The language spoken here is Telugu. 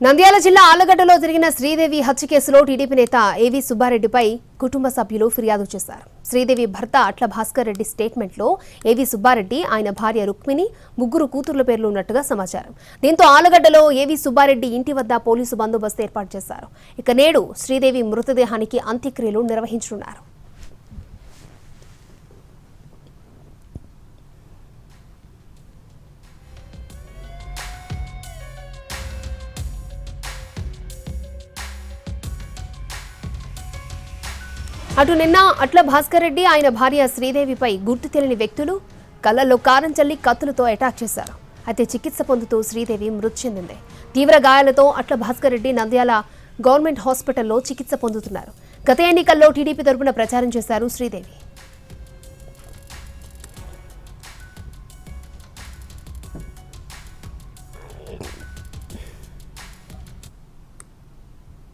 నంద్యాల జిల్లా ఆళ్లగడ్డలో జరిగిన శ్రీదేవి హత్య కేసులో టీడీపీ నేత ఏవి సుబ్బారెడ్డిపై కుటుంబ సభ్యులు ఫిర్యాదు చేశారు. శ్రీదేవి భర్త అట్ల భాస్కర్ రెడ్డి స్టేట్మెంట్లో ఏవి సుబ్బారెడ్డి, ఆయన భార్య రుక్మిణి, ముగ్గురు కూతుర్ల పేర్లు ఉన్నట్టుగా సమాచారం. దీంతో ఆళ్లగడ్డలో ఏవి సుబ్బారెడ్డి ఇంటి వద్ద పోలీసు బందోబస్తు ఏర్పాటు చేశారు. ఇక నేడు శ్రీదేవి మృతదేహానికి అంత్యక్రియలు నిర్వహించనున్నారు. అటు నిన్న అట్ల భాస్కర్ రెడ్డి, ఆయన భార్య శ్రీదేవిపై గుర్తు తెలియని వ్యక్తులు కళ్లలో కారం చల్లి కత్తులతో అటాక్ చేశారు. అయితే చికిత్స పొందుతూ శ్రీదేవి మృతి చెందింది. తీవ్ర గాయాలతో అట్ల భాస్కర్ రెడ్డి నంద్యాల గవర్నమెంట్ హాస్పిటల్లో చికిత్స పొందుతున్నారు. గత ఎన్నికల్లో టీడీపీ తరపున ప్రచారం చేశారు శ్రీదేవి.